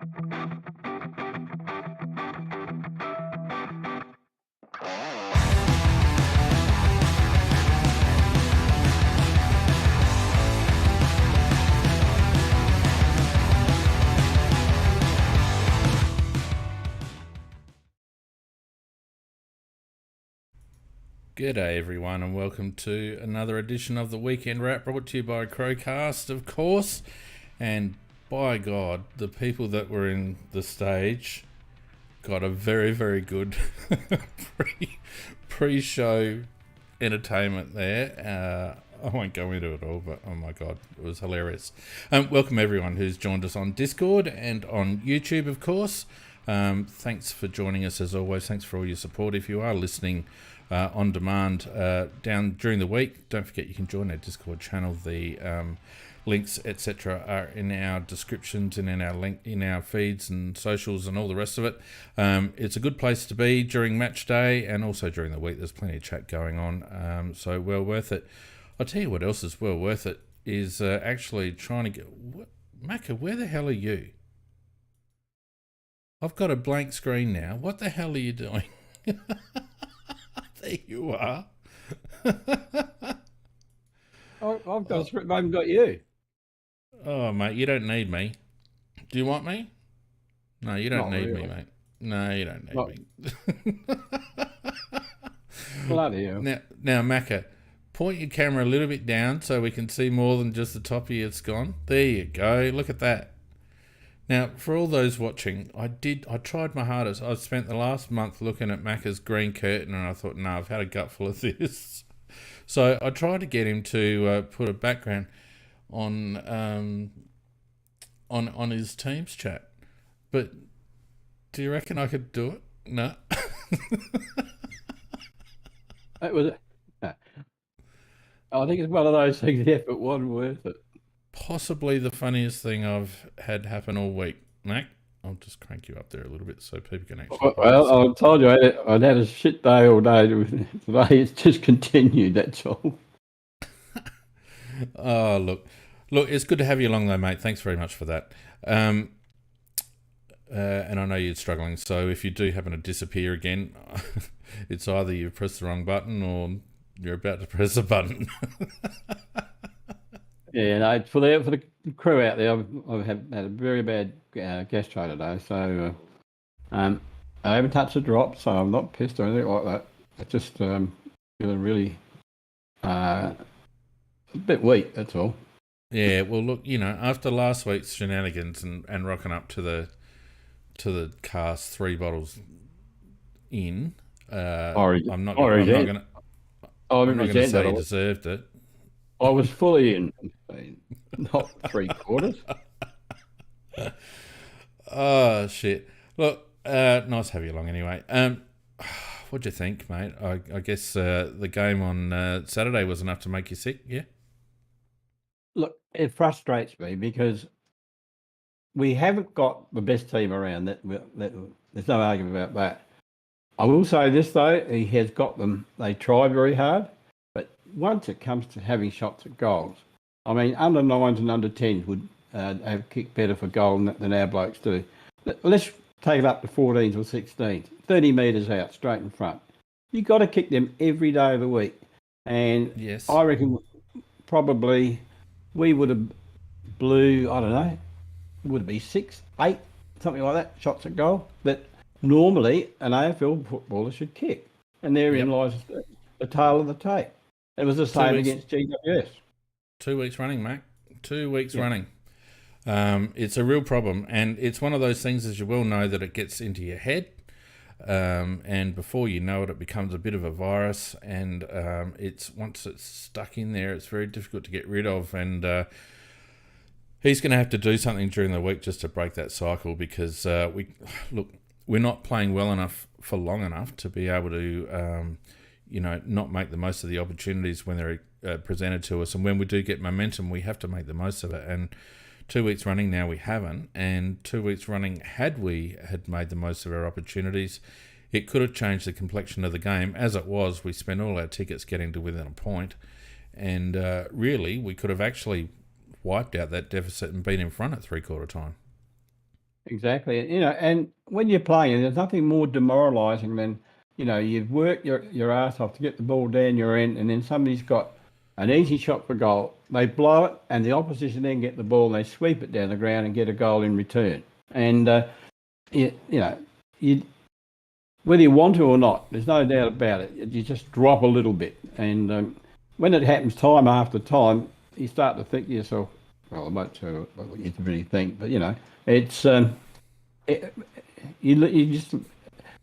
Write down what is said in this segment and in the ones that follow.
G'day everyone and welcome to another edition of the Weekend Wrap, brought to you by CrowCast, of course. And by God, the people that were in the stage got a very, very good pre-show entertainment there. I won't go into it all, but oh my God, it was hilarious. Welcome everyone who's joined us on Discord and on YouTube, of course. Thanks for joining us as always. Thanks for all your support. If you are listening on demand down during the week, don't forget you can join our Discord channel. The links, etc., are in our descriptions and in our feeds and socials and all the rest of it. It's a good place to be during match day and also during the week. There's plenty of chat going on, so well worth it. I'll tell you what else is well worth it is actually trying to get... Macca, where the hell are you? I've got a blank screen now. What the hell are you doing? There you are. I've got a script, I haven't got you. Oh, mate, you don't need me. Do you want me? No, you don't need me, mate. No, you don't need me. Bloody hell. Now, Macca, point your camera a little bit down so we can see more than just the top of your scone. There you go. Look at that. Now, for all those watching, I tried my hardest. I spent the last month looking at Macca's green curtain and I thought, no, I've had a gutful of this. So I tried to get him to put a background on his Teams chat. But do you reckon I could do it? No. It was, I think it's one of those things, the effort wasn't worth it. Possibly the funniest thing I've had happen all week. Mac, I'll just crank you up there a little bit so people can actually... Well, I told you I'd had a shit day all day. Today it's just continued, that's all. Oh, look, it's good to have you along though, mate. Thanks very much for that. And I know you're struggling, so if you do happen to disappear again, it's either you've pressed the wrong button or you're about to press a button. Yeah, no, for the crew out there, I've had a very bad gastro today, so I haven't touched a drop, so I'm not pissed or anything like that. I just feeling really a bit weak, that's all. Yeah, well, look, after last week's shenanigans and rocking up to the cast 3 bottles in, I'm not going to say you deserved it. I was fully in, not 3/4. Oh, shit. Look, nice to have you along anyway. What'd you think, mate? I guess the game on Saturday was enough to make you sick, yeah? Look, it frustrates me because we haven't got the best team around. There's no argument about that. I will say this, though, he has got them. They try very hard. But once it comes to having shots at goals, I mean, under 9s and under 10s would have kicked better for goal than our blokes do. Let's take it up to 14s or 16s, 30 metres out, straight in front. You've got to kick them every day of the week. And yes, I reckon probably we would have blew, I don't know, would it be 6, 8, something like that, shots at goal, that normally an AFL footballer should kick. And therein lies the tail of the tape. It was the same against GWS. 2 weeks running, Mac. 2 weeks running. It's a real problem. And it's one of those things, as you well know, that it gets into your head. And before you know it, it becomes a bit of a virus. And once it's stuck in there, it's very difficult to get rid of. And he's going to have to do something during the week just to break that cycle because, we're not playing well enough for long enough to be able to... not make the most of the opportunities when they're presented to us. And when we do get momentum, we have to make the most of it. And 2 weeks running now, we haven't. And 2 weeks running, had we made the most of our opportunities, it could have changed the complexion of the game. As it was, we spent all our tickets getting to within a point. And really, we could have actually wiped out that deficit and been in front at 3/4 time. Exactly. And when you're playing, there's nothing more demoralising than, you've worked your ass off to get the ball down your end, and then somebody's got an easy shot for goal. They blow it, and the opposition then get the ball, and they sweep it down the ground and get a goal in return. And, you whether you want to or not, there's no doubt about it. You just drop a little bit. And when it happens time after time, you start to think to yourself, well, I won't tell you what you really think, but, it's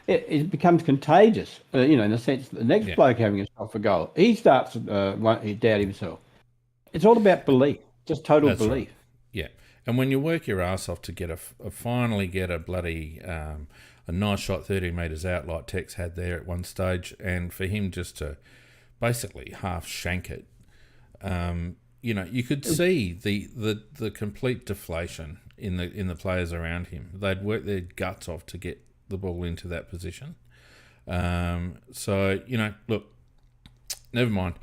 it becomes contagious, in the sense that the next bloke having a shot for goal, he starts to doubt himself. It's all about belief, just total belief. Right. Yeah, and when you work your ass off to get finally get a bloody a nice shot 30 metres out like Tex had there at one stage, and for him just to basically half shank it, you could see the complete deflation in the players around him. They'd worked their guts off to get the ball into that position. So, look, never mind.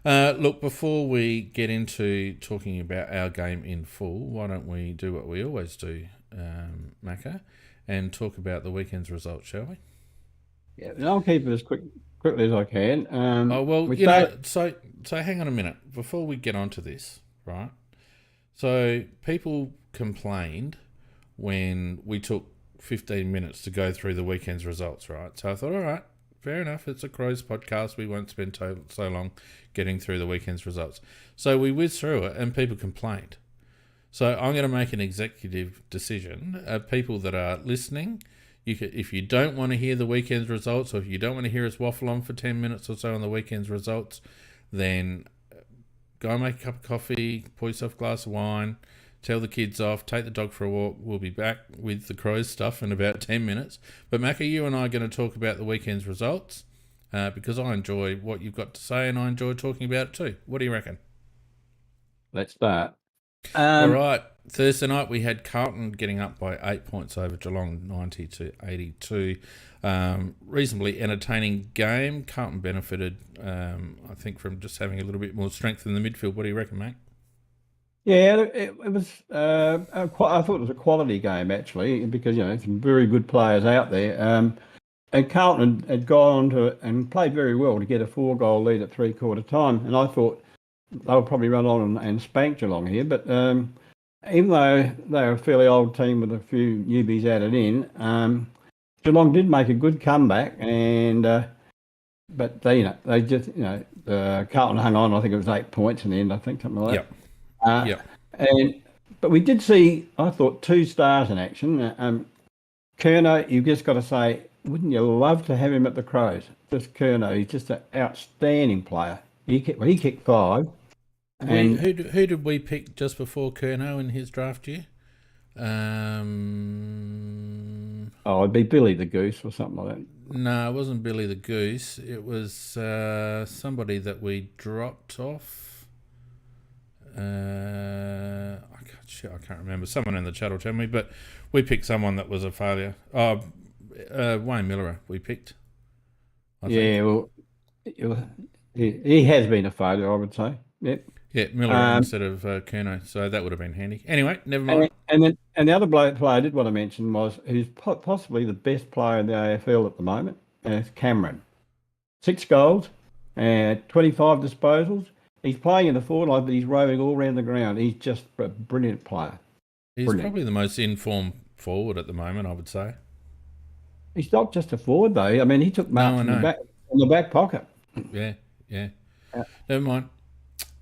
Look, before we get into talking about our game in full, why don't we do what we always do, Macca, and talk about the weekend's results, shall we? Yeah, and I'll keep it as quickly as I can. So hang on a minute. Before we get onto this, right? So people complained when we took 15 minutes to go through the weekend's results, right? So I thought, all right, fair enough. It's a Crows podcast. We won't spend so long getting through the weekend's results. So we whizzed through it and people complained. So I'm going to make an executive decision. People that are listening, if you don't want to hear the weekend's results, or if you don't want to hear us waffle on for 10 minutes or so on the weekend's results, then go make a cup of coffee, pour yourself a glass of wine, tell the kids off, take the dog for a walk. We'll be back with the Crows stuff in about 10 minutes. But Macca, you and I are going to talk about the weekend's results because I enjoy what you've got to say and I enjoy talking about it too. What do you reckon? Let's start. All right. Thursday night we had Carlton getting up by 8 points over Geelong, 90-82. Reasonably entertaining game. Carlton benefited, I think, from just having a little bit more strength in the midfield. What do you reckon, mate? Yeah, it was. I thought it was a quality game actually, because some very good players out there. And Carlton had gone to and played very well to get a 4-goal lead at 3/4 time. And I thought they'll probably run on and spank Geelong here. But even though they're a fairly old team with a few newbies added in, Geelong did make a good comeback. And but they just Carlton hung on. I think it was 8 points in the end. I think something like that. But we did see, I thought, 2 stars in action. Curnow, you've just got to say, wouldn't you love to have him at the Crows? Just Curnow, he's just an outstanding player. He kicked 5. And who did we pick just before Curnow in his draft year? It'd be Billy the Goose or something like that. No, it wasn't Billy the Goose. It was somebody that we dropped off. I can't remember. Someone in the chat will tell me, but we picked someone that was a failure. Wayne Miller we picked. I think. Well, he has been a failure, I would say. Yep. Yeah, Miller instead of Curnow, so that would have been handy. Anyway, never mind. And the other player I did want to mention was who's possibly the best player in the AFL at the moment, Cameron. 6 goals, 25 disposals. He's playing in the forward line, but he's roving all around the ground. He's just a brilliant player. He's probably the most informed forward at the moment, I would say. He's not just a forward, though. I mean, he took marks in the back pocket. Yeah. Never mind.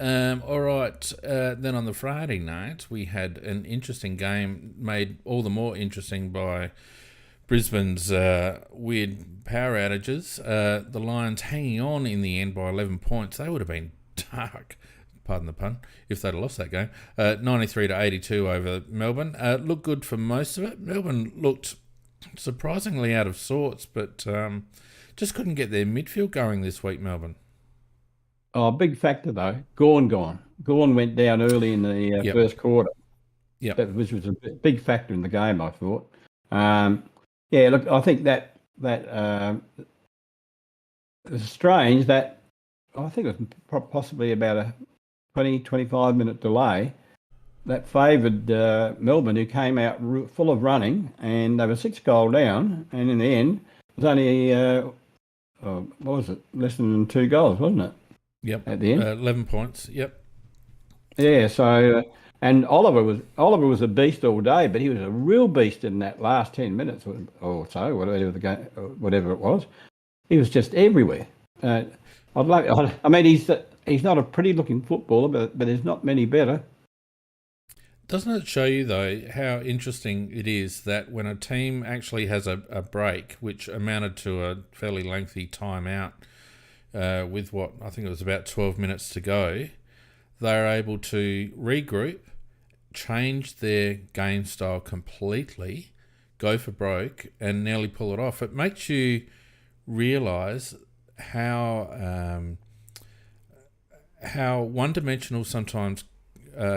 All right. Then on the Friday night, we had an interesting game made all the more interesting by Brisbane's weird power outages. The Lions hanging on in the end by 11 points. They would have been dark, pardon the pun, if they'd have lost that game. 93-82 over Melbourne. Looked good for most of it. Melbourne looked surprisingly out of sorts, but just couldn't get their midfield going this week, Melbourne. Oh, big factor though. Gawn. Gawn went down early in the first quarter. Yeah, which was a big factor in the game, I thought. Look, I think that it was strange that I think it was possibly about a 20-25 minute delay. that favoured Melbourne, who came out full of running, and they were 6-goal down, and in the end, it was only what was it? Less than 2 goals, wasn't it? Yep. At the end, 11 points. Yep. yeah. So, and Oliver was a beast all day, but he was a real beast in that last 10 minutes or so, whatever the game, whatever it was. He was just everywhere. I mean, he's not a pretty-looking footballer, but there's not many better. Doesn't it show you, though, how interesting it is that when a team actually has a break, which amounted to a fairly lengthy timeout with what I think it was about 12 minutes to go, they're able to regroup, change their game style completely, go for broke, and nearly pull it off. It makes you realise how one-dimensional sometimes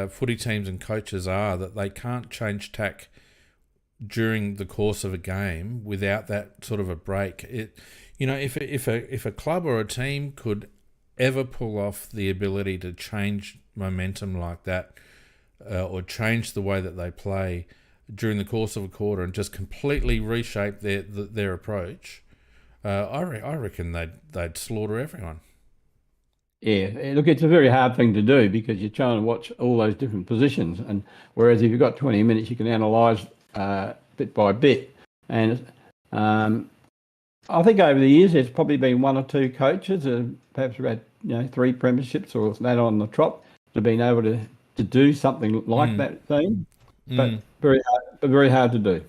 footy teams and coaches are, that they can't change tack during the course of a game without that sort of a break. If a club or a team could ever pull off the ability to change momentum like that, or change the way that they play during the course of a quarter and just completely reshape their approach, I reckon they'd slaughter everyone. Yeah, look, it's a very hard thing to do because you're trying to watch all those different positions, and whereas if you've got 20 minutes, you can analyse bit by bit. And I think over the years, there's probably been one or two coaches, perhaps had 3 premierships or that on the trot, that have been able to do something like that thing, but very hard to do.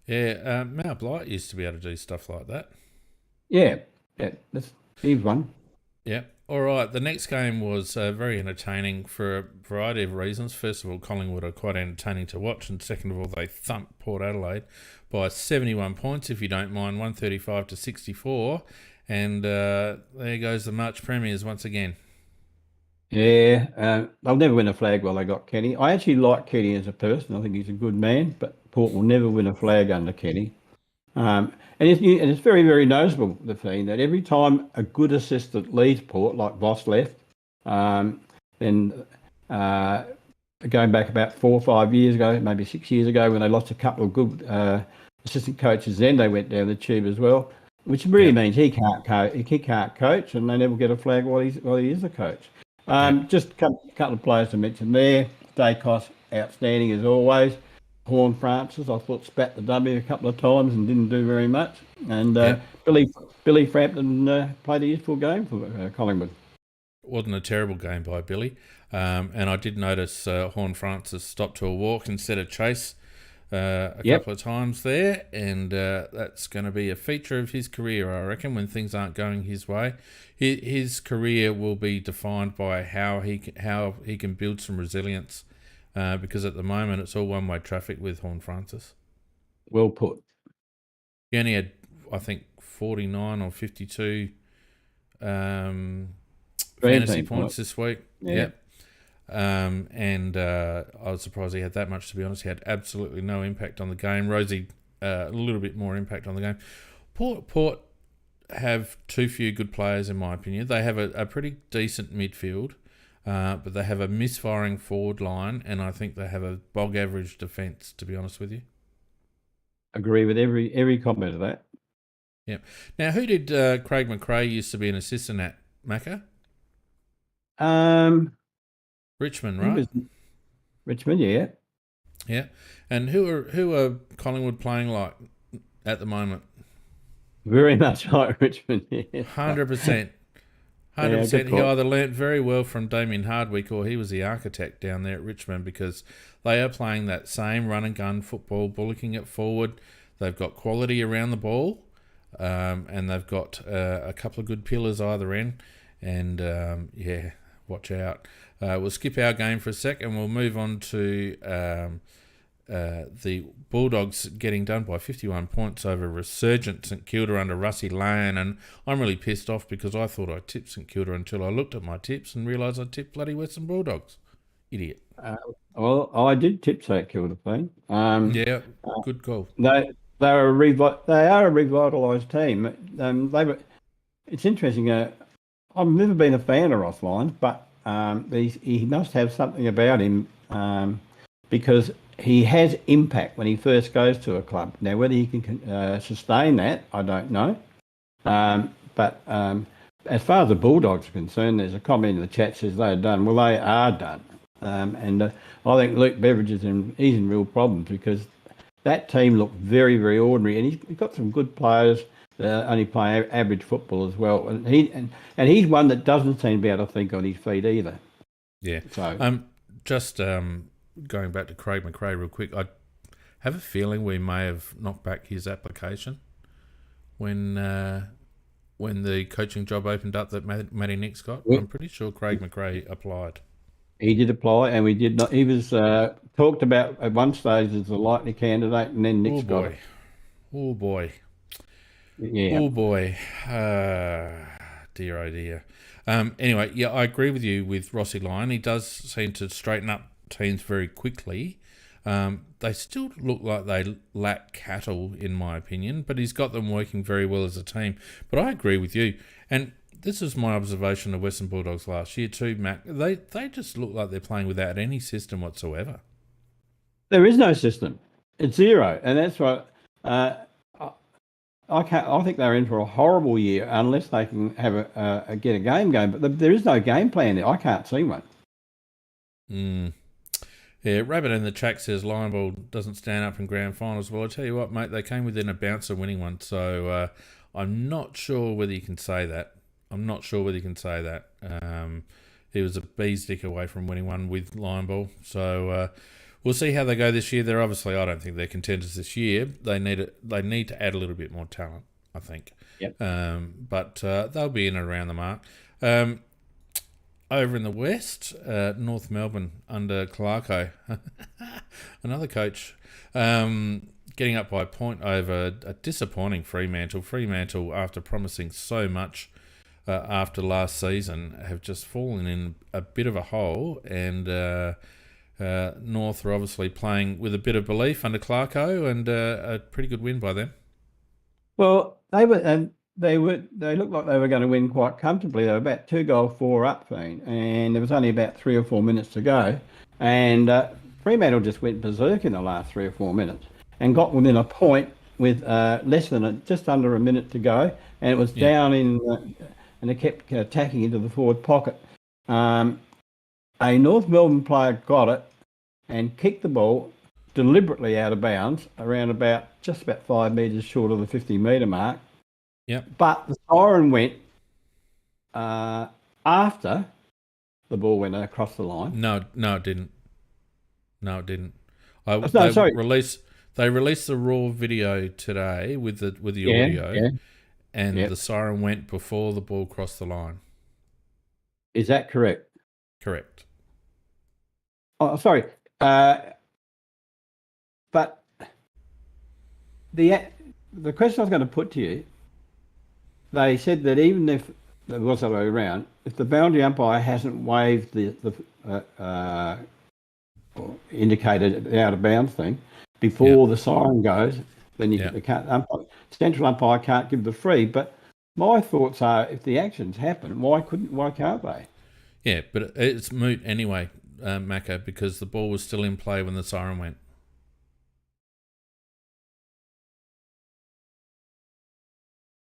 Yeah, Mal Blight used to be able to do stuff like that. Yeah, he's one. Yeah. All right, the next game was very entertaining for a variety of reasons. First of all, Collingwood are quite entertaining to watch, and second of all, they thumped Port Adelaide by 71 points, if you don't mind, 135 to 64, and there goes the March Premiers once again. Yeah, they'll never win a flag while they got Kenny. I actually like Kenny as a person. I think he's a good man, but Port will never win a flag under Kenny. And it's very, very noticeable, the thing, that every time a good assistant leaves Port, like Voss left, then going back about 4 or 5 years ago, maybe 6 years ago, when they lost a couple of good assistant coaches, then they went down the tube as well, which really means he can't coach, and they never get a flag while he is the coach. Just a couple of players to mention there. Dacos, outstanding as always. Horne-Francis, I thought spat the W a couple of times and didn't do very much. And Billy Frampton played a useful game for Collingwood. Wasn't a terrible game by Billy. And I did notice Horne-Francis stopped to a walk instead of chase a couple of times there. And that's going to be a feature of his career, I reckon, when things aren't going his way. His career will be defined by how he can build some resilience. Because at the moment it's all one-way traffic with Horne-Francis. Well put. He only had, I think, 49 or 52 fantasy points this week. Yeah. And I was surprised he had that much, to be honest. He had absolutely no impact on the game. Rosie, a little bit more impact on the game. Port have too few good players, in my opinion. They have a pretty decent midfield. But they have a misfiring forward line, and I think they have a bog average defence, to be honest with you. Agree with every comment of that. Yeah. Now, who did Craig McRae used to be an assistant at, Macca? Richmond, right? Richmond, yeah. Yeah. And who are Collingwood playing like at the moment? Very much like Richmond, yeah. 100%. 100%. He either learnt very well from Damien Hardwick or he was the architect down there at Richmond, because they are playing that same run and gun football, bullocking it forward. They've got quality around the ball, and they've got a couple of good pillars either end. And, watch out. We'll skip our game for a sec and we'll move on to the Bulldogs getting done by 51 points over resurgent St Kilda under Rusty Lane, and I'm really pissed off because I thought I tipped St Kilda until I looked at my tips and realised I tipped bloody Western Bulldogs. Idiot. Well, I did tip St Kilda thing. Good call. They are a revitalised team. It's interesting. I've never been a fan of Ross Lyon, but he must have something about him because he has impact when he first goes to a club. Now, whether he can sustain that, I don't know. But as far as the Bulldogs are concerned, there's a comment in the chat says they're done. Well, they are done. And I think Luke Beveridge he's in real problems because that team looked very, very ordinary, and he's got some good players that only play average football as well. And he's one that doesn't seem to be able to think on his feet either. Yeah. So just going back to Craig McRae real quick, I have a feeling we may have knocked back his application when the coaching job opened up that Matty Nix got. Yeah. I'm pretty sure Craig McRae applied. He did apply, and we did not. He was talked about at one stage as a likely candidate, and then Nix got it. Oh boy. Yeah. Oh boy. Dear oh dear. Anyway, yeah, I agree with you with Rossi Lyon. He does seem to straighten up teams very quickly. They still look like they lack cattle, in my opinion, but he's got them working very well as a team. But I agree with you. And this is my observation of Western Bulldogs last year too, Mac. They just look like they're playing without any system whatsoever. There is no system. It's zero. And that's what I think they're in for a horrible year unless they can have get a game going. But there is no game plan there. I can't see one. Yeah, Rabbit in the chat says Lion Ball doesn't stand up in grand finals. Well, I tell you what, mate, they came within a bounce of winning one. So I'm not sure whether you can say that. He was a bee's dick away from winning one with Lion Ball. So we'll see how they go this year. They're obviously, I don't think they're contenders this year. They need to add a little bit more talent, I think. Yep. But they'll be in and around the mark. Over in the West, North Melbourne under Clarko, another coach, getting up by a point over a disappointing Fremantle. Fremantle, after promising so much after last season, have just fallen in a bit of a hole, and North are obviously playing with a bit of belief under Clarko, and a pretty good win by them. Well, they looked like they were going to win quite comfortably. They were about 2-4 up, and there was only about 3 or 4 minutes to go. And Fremantle just went berserk in the last 3 or 4 minutes and got within a point with just under a minute to go. And it was down and they kept attacking into the forward pocket. A North Melbourne player got it and kicked the ball deliberately out of bounds around just about 5 metres short of the 50-metre mark. Yep. But the siren went after the ball went across the line. No, it didn't. They released the raw video today with the audio, and the siren went before the ball crossed the line. Is that correct? Correct. Oh, sorry. But the question I was going to put to you, they said that even if it was the other way around, if the boundary umpire hasn't waved the indicated the out of bounds thing before the siren goes, then the central umpire can't give the free. But my thoughts are, if the actions happen, why can't they? Yeah, but it's moot anyway, Macca, because the ball was still in play when the siren went.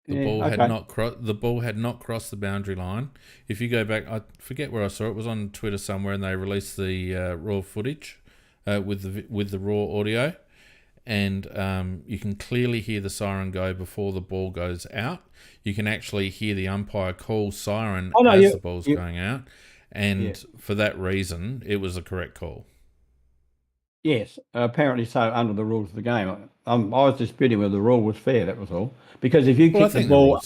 The ball had not crossed the boundary line. If you go back, I forget where I saw it. It was on Twitter somewhere, and they released the raw footage with the raw audio, and you can clearly hear the siren go before the ball goes out. You can actually hear the umpire call siren as the ball's going out, and for that reason, it was a correct call. Yes, apparently so under the rules of the game. I was disputing whether the rule was fair, that was all. Because if you kick the ball...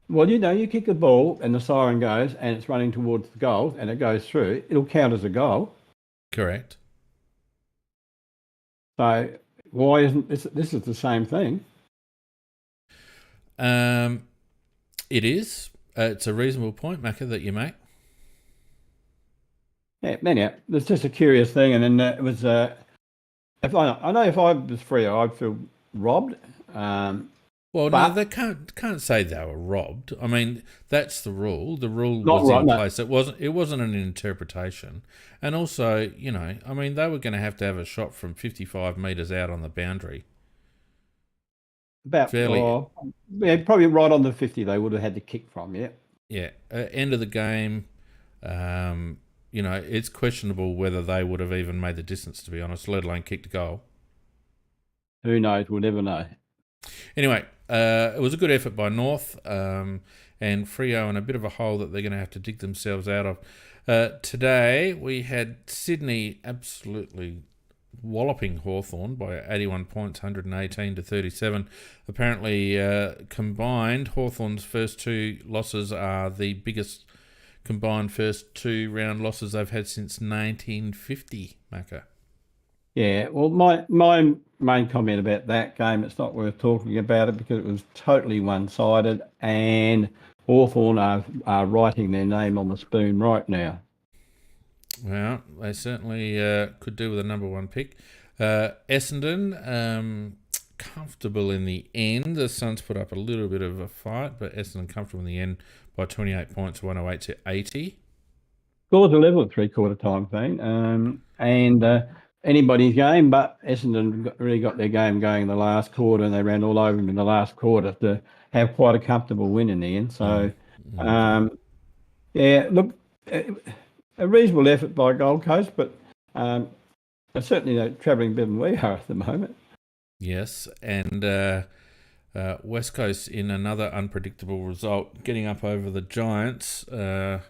Well, you kick the ball and the siren goes and it's running towards the goal and it goes through, it'll count as a goal. Correct. So why isn't this is the same thing? It is. It's a reasonable point, Macca, that you make. Yeah, anyhow, it's just a curious thing, and then it was. If I was Freo, I'd feel robbed. Well, no, But they can't say they were robbed. I mean, that's the rule. The rule not was right. in No, place. It wasn't an interpretation. And also, I mean, they were going to have a shot from 55 metres out on the boundary. about Fairly, yeah, probably right on the 50. They would have had to kick from. Yeah. yeah. End of the game. It's questionable whether they would have even made the distance, to be honest, let alone kicked a goal. Who knows? We'll never know. Anyway, it was a good effort by North, and Freo in a bit of a hole that they're going to have to dig themselves out of. Today, we had Sydney absolutely walloping Hawthorn by 81 points, 118 to 37. Apparently, combined, Hawthorn's first two losses are the biggest combined first two round losses they've had since 1950, Macca. Yeah, well, my main comment about that game, it's not worth talking about it because it was totally one-sided, and Hawthorn are writing their name on the spoon right now. Well, they certainly could do with a number one pick. Essendon, comfortable in the end. The Suns put up a little bit of a fight, but Essendon comfortable in the end by 28 points, 108 to 80. Scores a level at three-quarter time, Thane, and anybody's game, but Essendon really got their game going in the last quarter, and they ran all over them in the last quarter to have quite a comfortable win in the end. So, yeah, look, a reasonable effort by Gold Coast, but they're certainly travelling better than we are at the moment. Yes, and West Coast in another unpredictable result, getting up over the Giants. I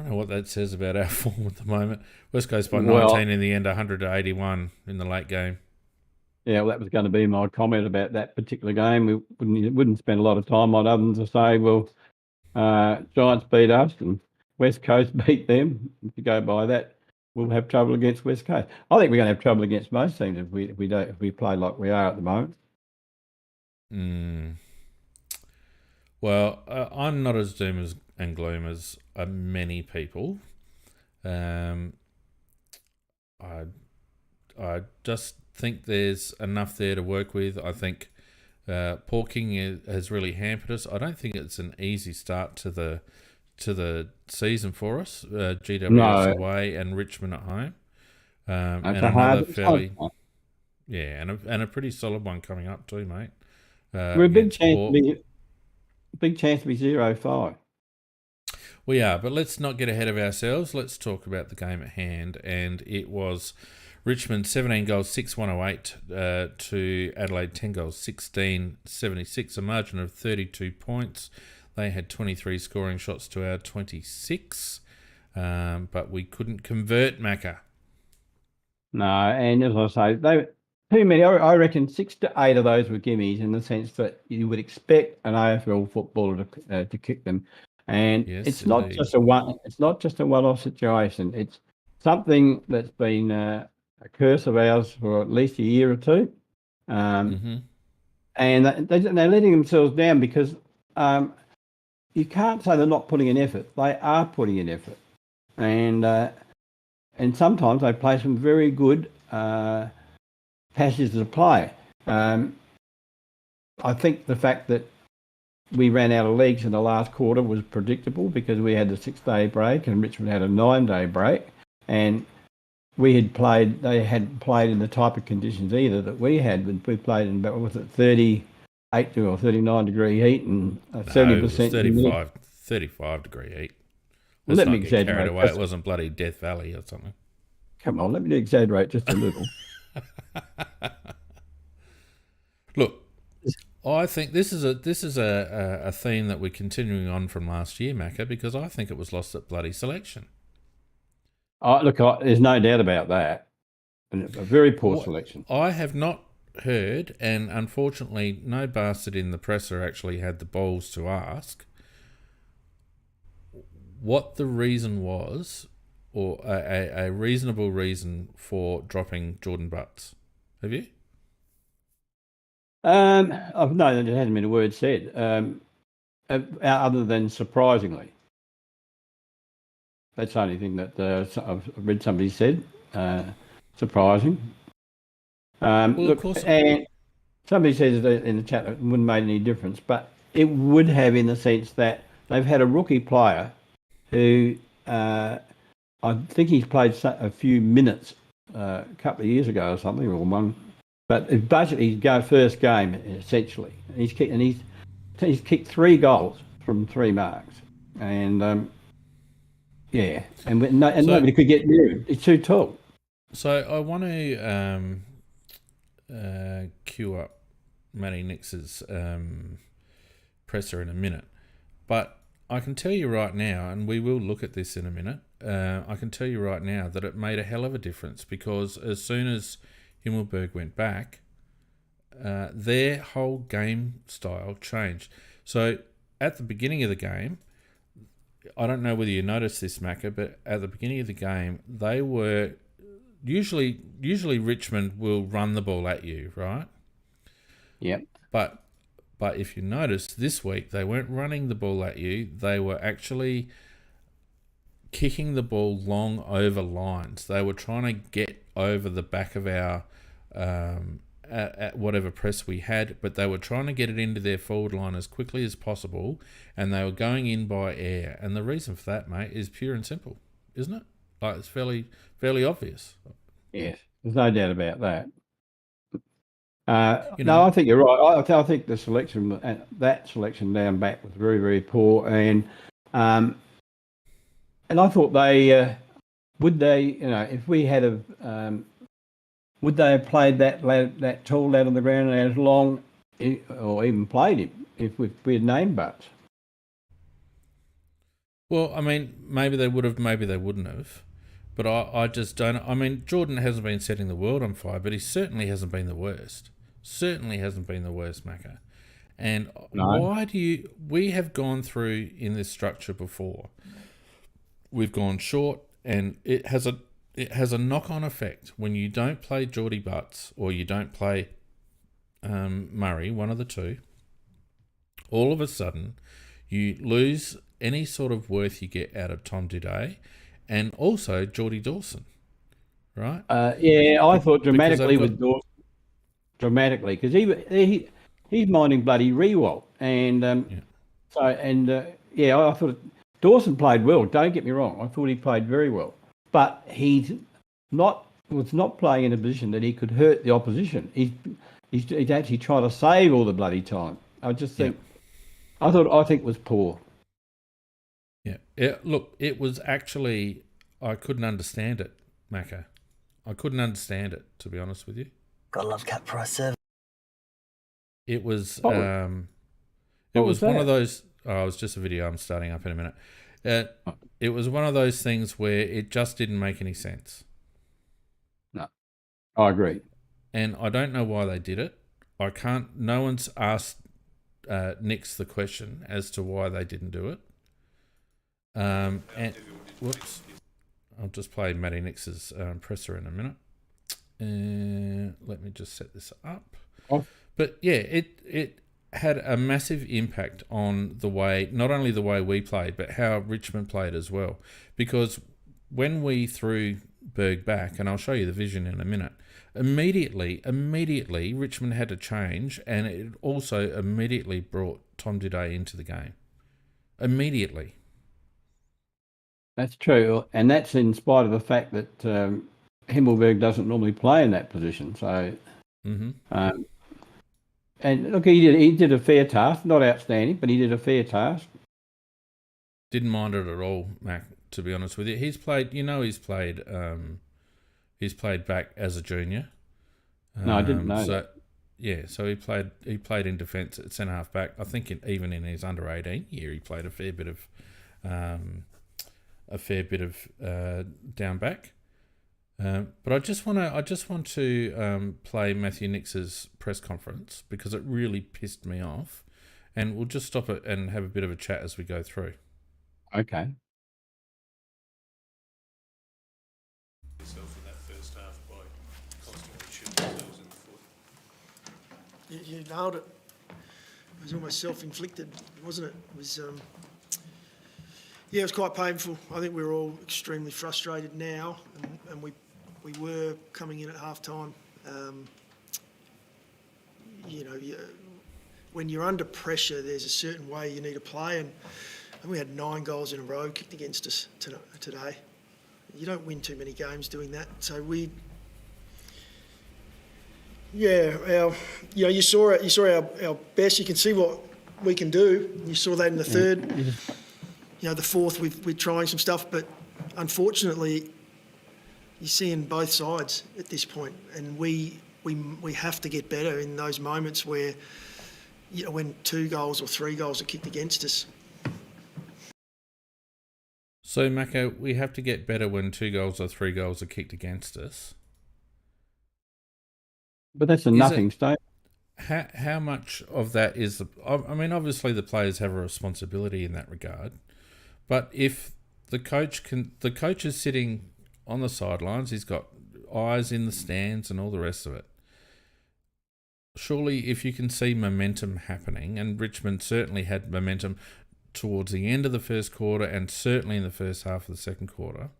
don't know what that says about our form at the moment. West Coast by 19 in the end, 100 to 81 in the late game. Yeah, well, that was going to be my comment about that particular game. We wouldn't spend a lot of time on other than to say, well, Giants beat us and West Coast beat them. If you go by that, we'll have trouble against West Coast. I think we're going to have trouble against most teams if we play like we are at the moment. Well, I'm not as doom and gloom as many people. I just think there's enough there to work with. I think Porking has really hampered us. I don't think it's an easy start to the season for us. GWS away and Richmond at home, and another fairly and a pretty solid one coming up too, mate. We're a big chance to be 0-5. We are, but let's not get ahead of ourselves. Let's talk about the game at hand, and it was Richmond 17 goals 6-108 to Adelaide 10 goals 16-76, a margin of 32 points. They had 23 scoring shots to our 26, but we couldn't convert, Macca. No, and as I say, they too many. I reckon 6 to 8 of those were gimmies in the sense that you would expect an AFL footballer to kick them, and Yes, it's not just a one-off situation. It's something that's been a curse of ours for at least a year or two, and they're letting themselves down because you can't say they're not putting in effort. They are putting in effort, and sometimes they play some very good passages of play. I think the fact that we ran out of legs in the last quarter was predictable because we had a 6-day break and Richmond had a 9-day break, and they hadn't played in the type of conditions either that we had. We played in about, was it 38 or 39 degree heat and 70%. 35 degree heat. Let's not me get exaggerate. carried away. It wasn't bloody Death Valley or something. Come on, let me exaggerate just a little. Look, I think this is a theme that we're continuing on from last year, Macca, because I think it was lost at bloody selection. Look, there's no doubt about that. A very poor selection. I have not heard, and unfortunately no bastard in the presser actually had the balls to ask what the reason was, or a reasonable reason for dropping Jordan Butts. Have you? I've known that it hasn't been a word said, other than surprisingly. That's the only thing that I've read somebody said. Surprising. Well, of course. somebody says that in the chat it wouldn't make any difference, but it would have in the sense that they've had a rookie player who I think he's played a few minutes a couple of years ago or something, or one. But it's basically his first game essentially. He's kicked 3 goals from 3 marks, and nobody could get near him. He's too tall. So I want to queue up Matty Nix's presser in a minute, but I can tell you right now, and we will look at this in a minute. I can tell you right now that it made a hell of a difference, because as soon as Himmelberg went back, their whole game style changed. So at the beginning of the game, I don't know whether you noticed this, Macca, but at the beginning of the game, they were usually Richmond will run the ball at you, right? Yep. But if you notice, this week they weren't running the ball at you. They were actually kicking the ball long over lines. They were trying to get over the back of our at whatever press we had, but they were trying to get it into their forward line as quickly as possible, and they were going in by air. And the reason for that, mate, is pure and simple, isn't it? Like, it's fairly obvious. Yes, there's no doubt about that. No, I think you're right. I think the selection, that selection down back, was very, very poor, and I thought they would they, if we had would they have played that tall lad on the ground as long, or even played him if we had named Butts? Well, I mean, maybe they would have, maybe they wouldn't have. But I just don't. I mean, Jordan hasn't been setting the world on fire, but he certainly hasn't been the worst. Certainly hasn't been the worst, Macca. And why do we have gone through in this structure before? We've gone short, and it has a knock-on effect when you don't play Geordie Butts or you don't play Murray, one of the two. All of a sudden, you lose any sort of worth you get out of Tom Duday, and also Geordie Dawson, right? I thought dramatically with Dawson. Dramatically, because he's minding bloody Rewalt, and I thought Dawson played well. Don't get me wrong, I thought he played very well, but was not playing in a position that he could hurt the opposition. He's actually trying to save all the bloody time. I just think, I think it was poor. Yeah. Look, it was actually, I couldn't understand it, Macca. I couldn't understand it, to be honest with you. Gotta love Cap Price 7. It was one of those. Oh, it was just a video I'm starting up in a minute. It was one of those things where it just didn't make any sense. No, I agree. And I don't know why they did it. No one's asked Nix the question as to why they didn't do it. And whoops, I'll just play Matty Nix's presser in a minute. Let me just set this up. But yeah, it had a massive impact on the way, not only the way we played, but how Richmond played as well. Because when we threw Berg back, and I'll show you the vision in a minute, immediately Richmond had to change, and it also immediately brought Tom Duday into the game. Immediately. That's true, and that's in spite of the fact that Himmelberg doesn't normally play in that position. So, and look, he did a fair task, not outstanding, but he did a fair task. Didn't mind it at all, Mac. To be honest with you, he's played back as a junior. No, I didn't know. So, yeah, so he played in defence at centre half back. I think even in his under 18 year, he played a fair bit of down back. But I just want to play Matthew Nix's press conference because it really pissed me off, and we'll just stop it and have a bit of a chat as we go through. Okay. Yourself in that first half by constantly shooting yourselves in the foot. You nailed it. It was almost self-inflicted, wasn't it? It was. It was quite painful. I think we're all extremely frustrated now, and we were coming in at half time. when you're under pressure, there's a certain way you need to play, and we had 9 goals in a row kicked against us today. You don't win too many games doing that. So you saw it. You saw our best. You can see what we can do. You saw that in the third. The fourth, we're trying some stuff, but unfortunately, you're seeing both sides at this point, and we have to get better in those moments where, when 2 goals or 3 goals are kicked against us. So, Mako, we have to get better when 2 goals or 3 goals are kicked against us. But that's a nothing state. How much of that is obviously the players have a responsibility in that regard, but if the coach is sitting on the sidelines, he's got eyes in the stands and all the rest of it. Surely, if you can see momentum happening, and Richmond certainly had momentum towards the end of the first quarter and certainly in the first half of the second quarter,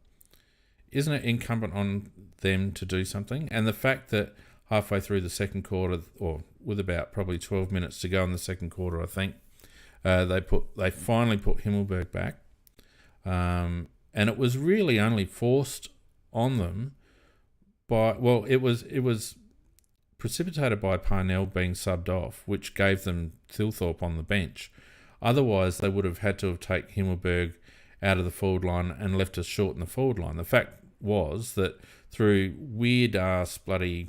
isn't it incumbent on them to do something? And the fact that halfway through the second quarter, or with about probably 12 minutes to go in the second quarter, I think, they finally put Himmelberg back. And it was really only forced on them it was precipitated by Parnell being subbed off, which gave them Thilthorpe on the bench. Otherwise, they would have had to have taken Himmelberg out of the forward line and left us short in the forward line. The fact was that through weird-ass bloody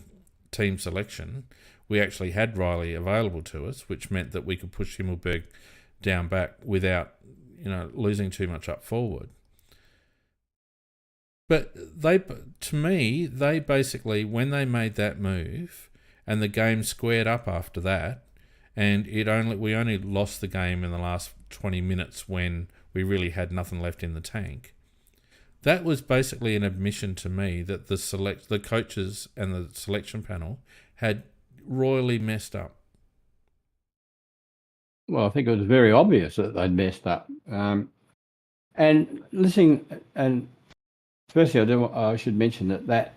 team selection, we actually had Riley available to us, which meant that we could push Himmelberg down back without, losing too much up forward. But they basically, when they made that move and the game squared up after that, and we only lost the game in the last 20 minutes when we really had nothing left in the tank. That was basically an admission to me that the coaches and the selection panel had royally messed up. Well, I think it was very obvious that they'd messed up. And listening, and especially I should mention that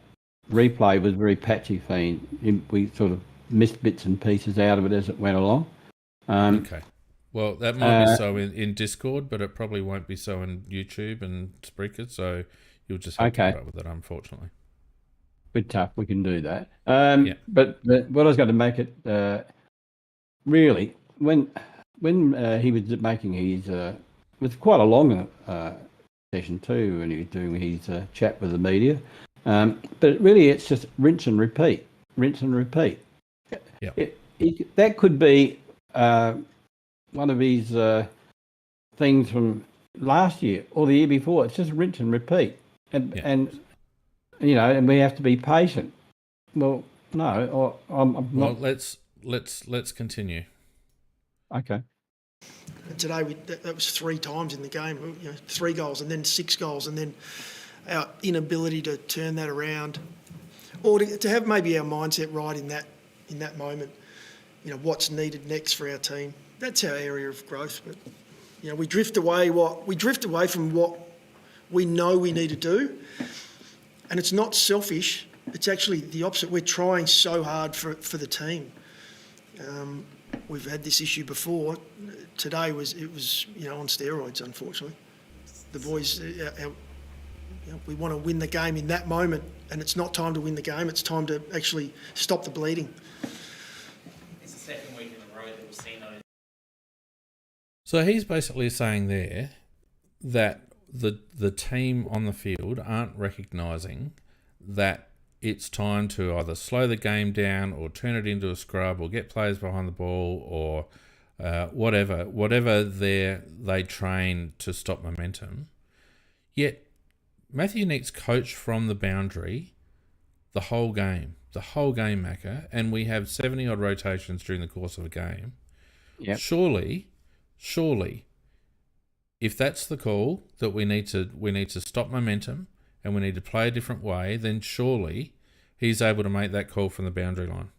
replay was very patchy. We sort of missed bits and pieces out of it as it went along. Okay. Well, that might be so in Discord, but it probably won't be so in YouTube and Spreaker, so you'll just have to put up with it, unfortunately. Bit tough, we can do that. But what I was going to make it, really, when he was making his, it was quite a long session too, when he was doing his chat with the media. But really, it's just rinse and repeat. Yeah. That could be one of his things from last year or the year before. It's just rinse and repeat, and we have to be patient. Well, no, I'm not. Well, let's continue. Okay. And today that was 3 times in the game. 3 goals and then 6 goals, and then our inability to turn that around, or to have maybe our mindset right in that moment. What's needed next for our team. That's our area of growth. But we drift away from what we know we need to do, and it's not selfish. It's actually the opposite. We're trying so hard for the team. We've had this issue before. Today was on steroids. Unfortunately, the boys. We want to win the game in that moment, and it's not time to win the game. It's time to actually stop the bleeding. It's the second week in a row that we've seen those. So he's basically saying there that the team on the field aren't recognising that it's time to either slow the game down or turn it into a scrub or get players behind the ball or whatever they train to stop momentum. Yet Matthew Neate's coached from the boundary the whole game, Macca, and we have 70-odd rotations during the course of a game. Yep. Surely, if that's the call that we need to stop momentum and we need to play a different way, then surely he's able to make that call from the boundary line.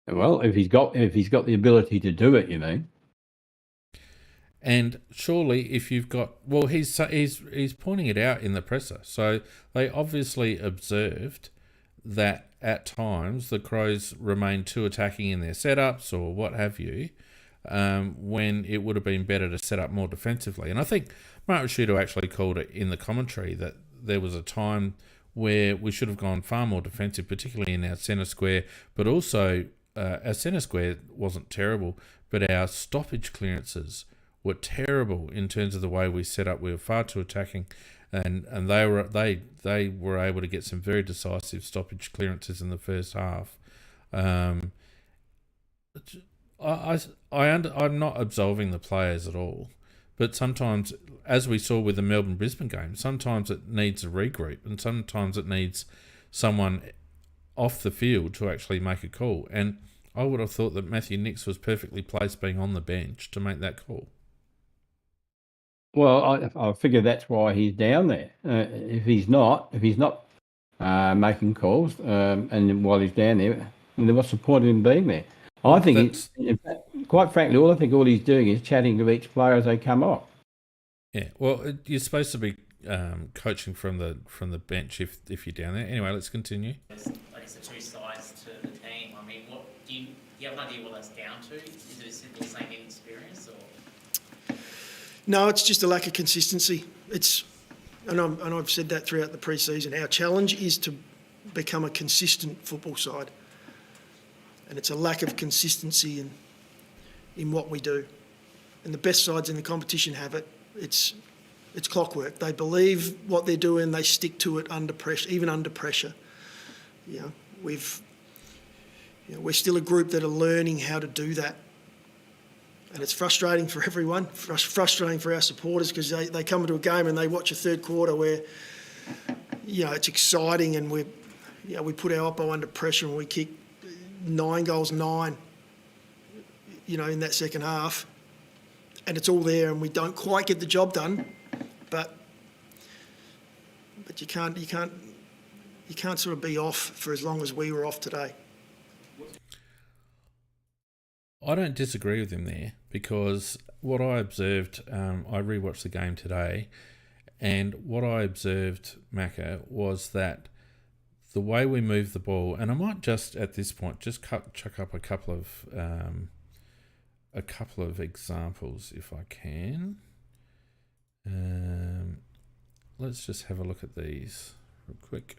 Well, if he's got the ability to do it, And surely, if you've got, well, he's pointing it out in the presser. So they obviously observed that at times the Crows remain too attacking in their setups or what have you, when it would have been better to set up more defensively. And I think Mark Rashudo actually called it in the commentary that there was a time where we should have gone far more defensive, particularly in our centre square, but also our centre square wasn't terrible, but our stoppage clearances were terrible in terms of the way we set up. We were far too attacking, and they were able to get some very decisive stoppage clearances in the first half. I'm not absolving the players at all, but sometimes, as we saw with the Melbourne-Brisbane game, sometimes it needs a regroup, and sometimes it needs someone off the field to actually make a call. And I would have thought that Matthew Nicks was perfectly placed being on the bench to make that call. Well, I figure that's why he's down there. If he's not making calls, and while he's down there, then what's the point of him being there? I think, quite frankly, all he's doing is chatting to each player as they come off. Yeah, well, you're supposed to be coaching from the bench if you're down there. Anyway, let's continue. Like it's the two sides to the team. I mean, what do you have an idea what that's down to? Is it as simple as saying inexperience, or? No, it's just a lack of consistency. And I've said that throughout the pre-season. Our challenge is to become a consistent football side, and it's a lack of consistency in what we do. And the best sides in the competition have it. It's clockwork. They believe what they're doing. They stick to it under pressure, even under pressure. We're still a group that are learning how to do that. And it's frustrating for everyone, frustrating for our supporters, because they come into a game and they watch a third quarter where, it's exciting, and we put our oppo under pressure and we kick 9 goals, in that second half, and it's all there and we don't quite get the job done, but you can't sort of be off for as long as we were off today. I don't disagree with him there, because what I observed, I rewatched the game today, and what I observed, Macca, was that the way we move the ball, and I might just at this point just chuck up a couple of examples if I can. Let's just have a look at these real quick.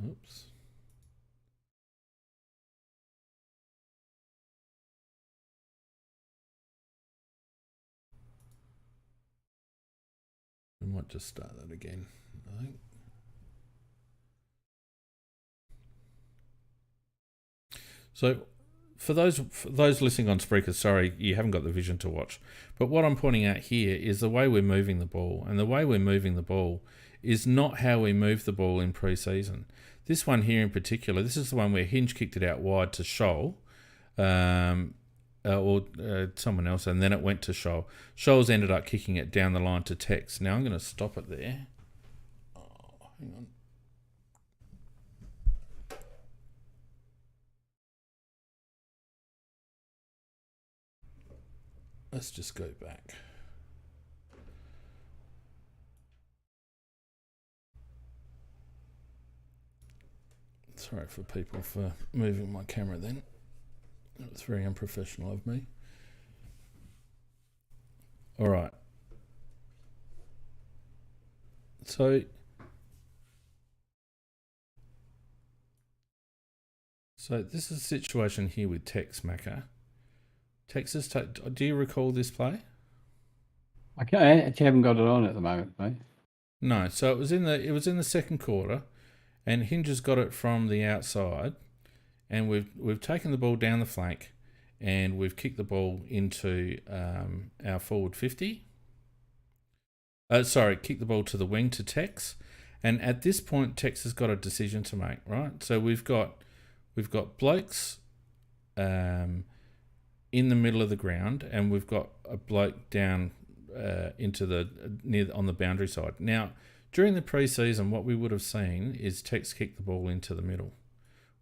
Oops. We might just start that again, I think. So, for those listening on Spreaker, sorry, you haven't got the vision to watch. But what I'm pointing out here is the way we're moving the ball. And the way we're moving the ball is not how we moved the ball in pre-season. This one here in particular, this is the one where Hinge kicked it out wide to Scholl, or someone else, and then it went to Scholl. Scholl's ended up kicking it down the line to Tex. Now I'm going to stop it there. Oh, hang on. Let's just go back. Sorry for people for moving my camera then. It's very unprofessional of me. All right. So this is a situation here with Tex, Macca. Texas, do you recall this play? I actually haven't got it on at the moment, mate. No, so it was in the second quarter, and Hinge has got it from the outside, and we've taken the ball down the flank, and we've kicked the ball into our forward 50. Kick the ball to the wing to Tex, and at this point Tex has got a decision to make, right? So we've got blokes in the middle of the ground, and we've got a bloke down into on the boundary side. Now, during the pre-season, what we would have seen is Tex kick the ball into the middle.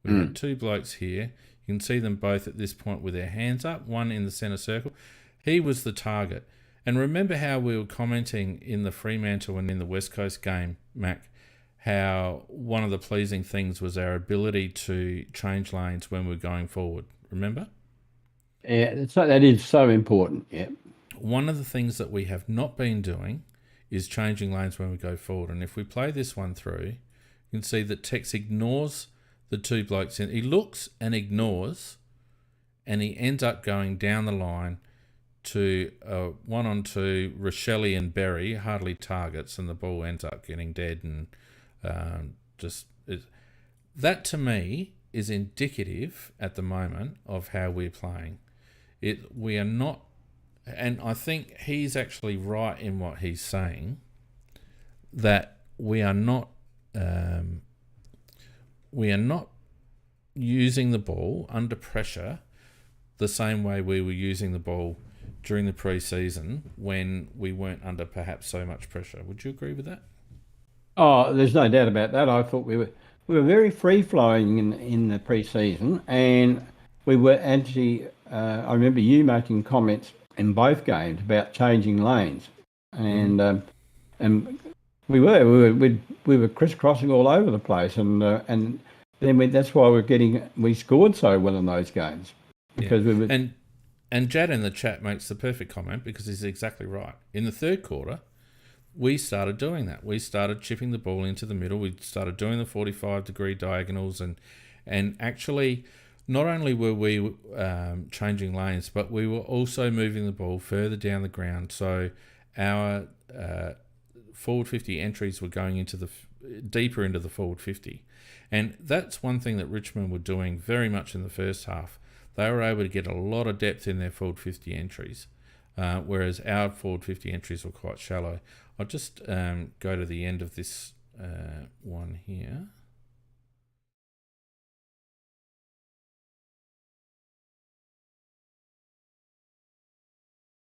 We've got two blokes here. You can see them both at this point with their hands up, one in the centre circle. He was the target. And remember how we were commenting in the Fremantle and in the West Coast game, Mac, how one of the pleasing things was our ability to change lanes when we're going forward. Remember? Yeah, that is so important. Yeah. One of the things that we have not been doing is changing lanes when we go forward. And if we play this one through, you can see that Tex ignores the two blokes. He looks and ignores, and he ends up going down the line to 1-on-2. Rochelle and Berry hardly targets, and the ball ends up getting dead. And that to me is indicative at the moment of how we're playing. We are not, and I think he's actually right in what he's saying, that we are not using the ball under pressure the same way we were using the ball during the pre-season when we weren't under perhaps so much pressure. Would you agree with that? Oh, there's no doubt about that. I thought we were very free flowing in the pre-season, and we were actually. I remember you making comments in both games about changing lanes, and we were crisscrossing all over the place, and then that's why we scored so well in those games because we were. And Jad in the chat makes the perfect comment because he's exactly right. In the third quarter, we started doing that. We started chipping the ball into the middle. We started doing the 45-degree diagonals, and actually, not only were we changing lanes, but we were also moving the ball further down the ground. So our forward 50 entries were going into deeper into the forward 50. And that's one thing that Richmond were doing very much in the first half. They were able to get a lot of depth in their forward 50 entries, whereas our forward 50 entries were quite shallow. I'll just go to the end of this one here.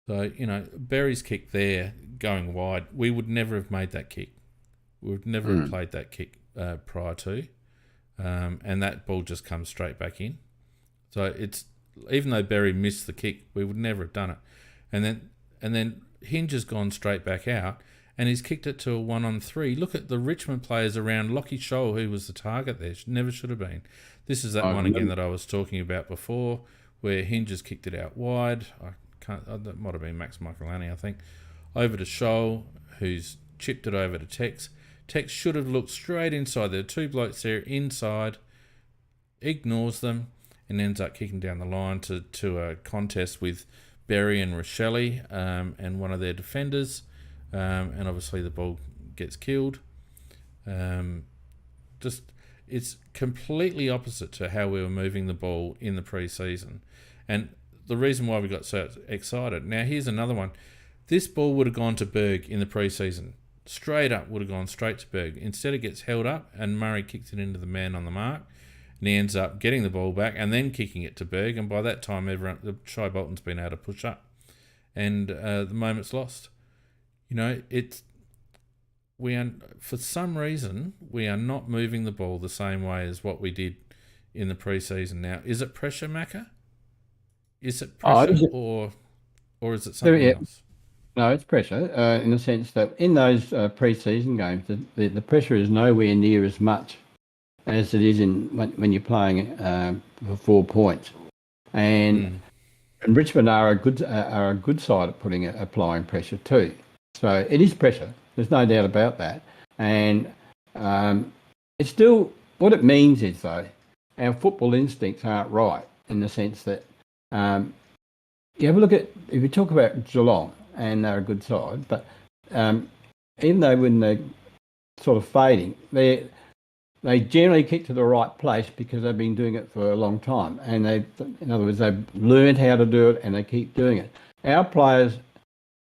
So, Berry's kick there, going wide, we would never have made that kick. We would never have played that kick prior to. And that ball just comes straight back in. So it's, even though Berry missed the kick, we would never have done it. And then Hinge has gone straight back out, and he's kicked it to a 1-on-3. Look at the Richmond players around Lockie Scholl, who was the target there. Never should have been. This is that one again that I was talking about before, where Hinge has kicked it out wide. That might have been Max Michelani, I think. Over to Scholl, who's chipped it over to Tex. Tex should have looked straight inside. There are two blokes there inside, ignores them, and ends up kicking down the line to a contest with Berry and Rochelle and one of their defenders. And obviously the ball gets killed. It's completely opposite to how we were moving the ball in the pre-season. And the reason why we got so excited. Now, here's another one. This ball would have gone to Berg in the pre-season. Straight up would have gone straight to Berg. Instead, it gets held up, and Murray kicks it into the man on the mark. And he ends up getting the ball back and then kicking it to Berg. And by that time, Shai Bolton's been able to push up. And the moment's lost. For some reason, we are not moving the ball the same way as what we did in the pre-season. Now, is it pressure, Macca? Is it pressure or is it something else? No, it's pressure in the sense that in those pre-season games, the pressure is nowhere near as much as it is when you're playing for 4 points. And Richmond are a good side at applying pressure too. So it is pressure. There's no doubt about that. And it's still, what it means is though, our football instincts aren't right in the sense that you have a look at, if you talk about Geelong, and they're a good side, but even though when they're sort of fading, they generally kick to the right place because they've been doing it for a long time, and in other words, they've learned how to do it and they keep doing it. Our players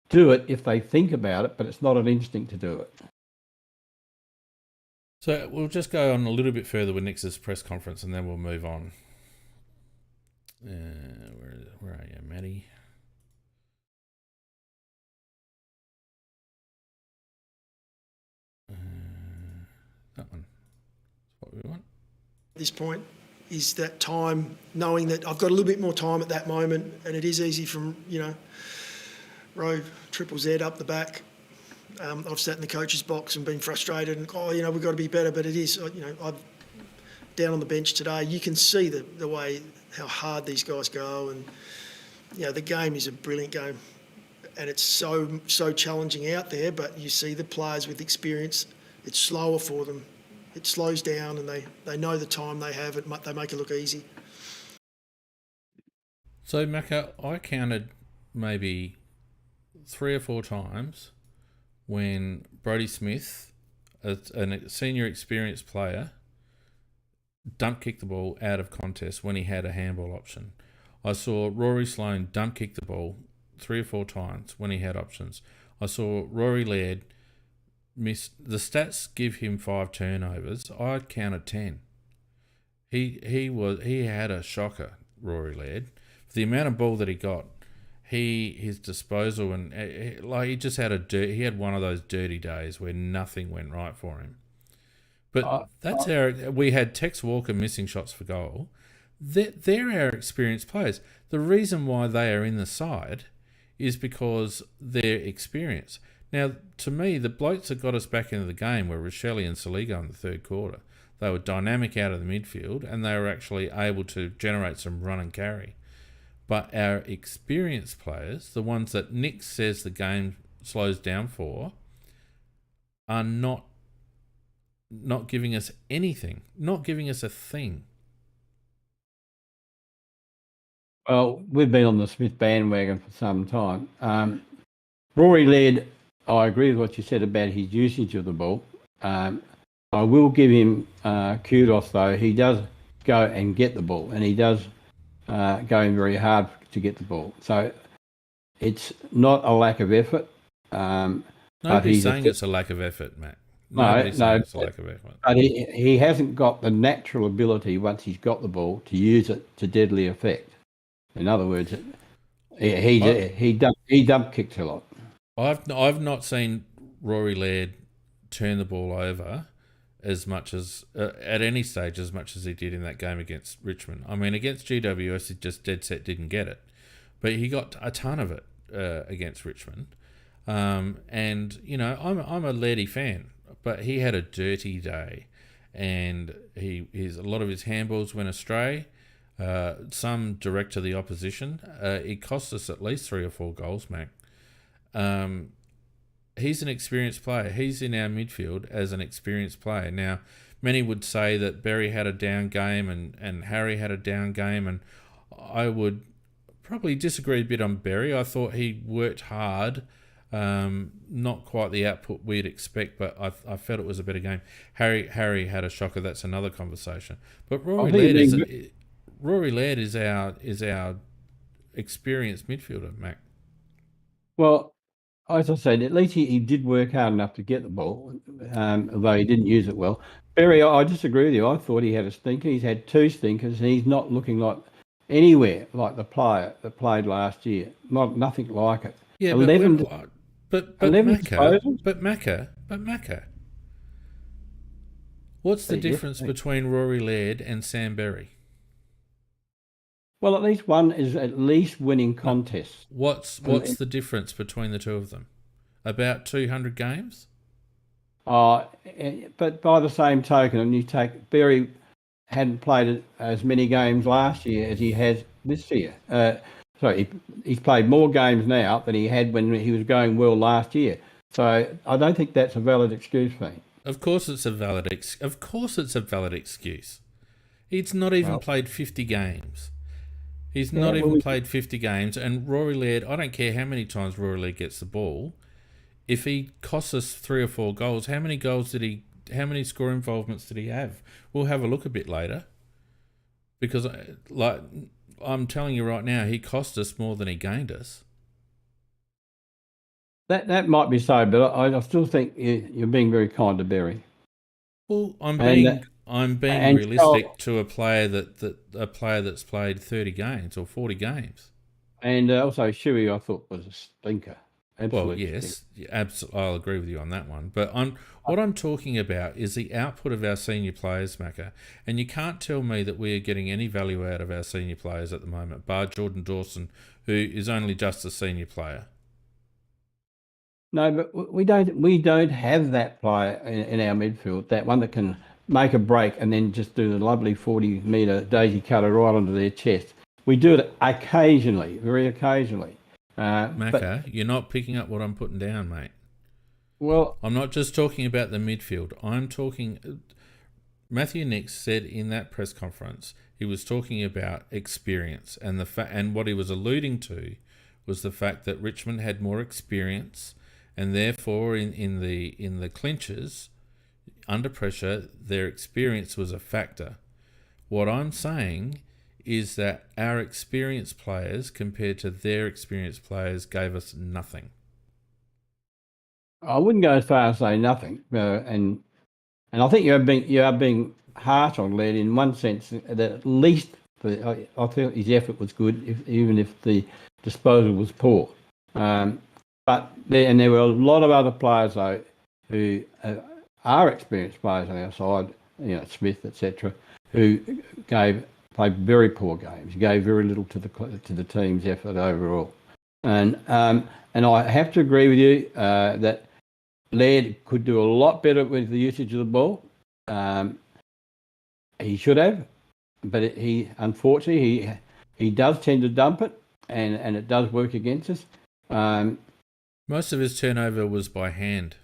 do it if they think about it, but it's not an instinct to do it. So we'll just go on a little bit further with Nix's press conference, and then we'll move on. Where are you, Matty? That one. That's what we want. At this point is that time, knowing that I've got a little bit more time at that moment, and it is easy from, row triple Z up the back, I've sat in the coach's box and been frustrated and, we've got to be better, but it is, I'm down on the bench today. You can see the way, how hard these guys go, and, the game is a brilliant game, and it's so challenging out there, but you see the players with experience, it's slower for them. It slows down, and they know the time they have. They make it look easy. So, Macca, I counted maybe 3 or 4 times when Brodie Smith, a senior experienced player, dump kicked the ball out of contest when he had a handball option. I saw Rory Sloane dump kick the ball 3 or 4 times when he had options. I saw Rory Laird miss. The stats give him 5 turnovers. I counted 10. He had a shocker, Rory Laird. For the amount of ball that he got, his disposal and he just had he had one of those dirty days where nothing went right for him. But we had Tex Walker missing shots for goal. They're our experienced players. The reason why they are in the side is because they're experienced. Now, to me, the blokes that got us back into the game were Rochelle and Saligo in the third quarter. They were dynamic out of the midfield, and they were actually able to generate some run and carry. But our experienced players, the ones that Nick says the game slows down for, are not giving us anything, not giving us a thing. Well, we've been on the Smith bandwagon for some time. Rory Laird, I agree with what you said about his usage of the ball. I will give him kudos, though. He does go and get the ball, and he does go in very hard to get the ball. So it's not a lack of effort. Nobody's saying it's a lack of effort, Matt. Nobody's saying it's a lack of effort. But he hasn't got the natural ability, once he's got the ball, to use it to deadly effect. In other words, he dump kicked a lot. I've not seen Rory Laird turn the ball over as much as at any stage as much as he did in that game against Richmond. I mean, against GWS, he just dead set didn't get it, but he got a ton of it against Richmond. And I'm a Lairdy fan, but he had a dirty day, and a lot of his handballs went astray. Some direct to the opposition. It cost us at least 3 or 4 goals, Mac. He's an experienced player. He's in our midfield as an experienced player. Now, many would say that Berry had a down game and Harry had a down game, and I would probably disagree a bit on Berry. I thought he worked hard, not quite the output we'd expect, but I felt it was a better game. Harry had a shocker. That's another conversation. But Rory Laird is our experienced midfielder, Mac. Well, as I said, at least he did work hard enough to get the ball, although he didn't use it well. Berry, I disagree with you. I thought he had a stinker. He's had 2 stinkers, and he's not looking like anywhere like the player that played last year. Nothing like it. Yeah, 11, but 11 Macca. What's the difference between Rory Laird and Sam Berry? Well, at least one is at least winning contests. What's the difference between the two of them? About 200 games? But by the same token, and you take Berry hadn't played as many games last year as he has this year. He's played more games now than he had when he was going well last year. So I don't think that's a valid excuse for him. Of course it's a valid excuse. He's not even played 50 games. He's not even played 50 games, and Rory Laird, I don't care how many times Rory Laird gets the ball, if he costs us 3 or 4 goals, how many score involvements did he have? We'll have a look a bit later, because I'm telling you right now, he cost us more than he gained us. That might be so, but I still think you're being very kind to Berry. Well, I'm being realistic to a player that's played 30 games or 40 games. And also Shuey, I thought, was a stinker. Well, yes, absolutely. I'll agree with you on that one. But what I'm talking about is the output of our senior players, Macca. And you can't tell me that we are getting any value out of our senior players at the moment, bar Jordan Dawson, who is only just a senior player. No, but we don't have that player in our midfield, that one that can make a break and then just do the lovely 40-metre daisy cutter right onto their chest. We do it occasionally, very occasionally. But Macca, you're not picking up what I'm putting down, mate. well, I'm not just talking about the midfield. I'm talking. Matthew Nix said in that press conference he was talking about experience, and and what he was alluding to was the fact that Richmond had more experience, and therefore in the clinches, under pressure, their experience was a factor. What I'm saying is that our experienced players compared to their experienced players gave us nothing. I wouldn't go as far as say nothing, and I think you are being harsh on Laird in one sense that at least I feel his effort was good, even if the disposal was poor. But there were a lot of other players though who are experienced players on our side, Smith, etc., who played very poor games, gave very little to the team's effort overall, and I have to agree with you that Laird could do a lot better with the usage of the ball. He should have, but unfortunately he does tend to dump it, and it does work against us. Most of his turnover was by hand,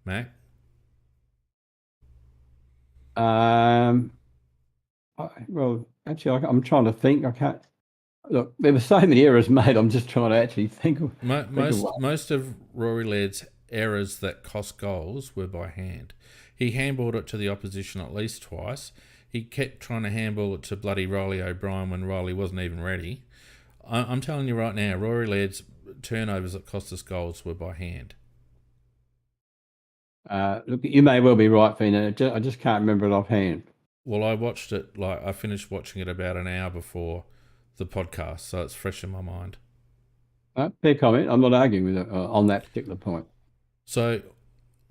Mac. Well, actually, I'm trying to think. I can't. Look, there were so many errors made. I'm just trying to actually think of. Most of Rory Laird's errors that cost goals were by hand. He handballed it to the opposition at least twice. He kept trying to handball it to bloody Riley O'Brien when Riley wasn't even ready. I'm telling you right now, Rory Laird's turnovers that cost us goals were by hand. Look, you may well be right, Fina. I just can't remember it offhand. Well, I watched it, I finished watching it about an hour before the podcast, so it's fresh in my mind. Fair comment. I'm not arguing with it on that particular point. So,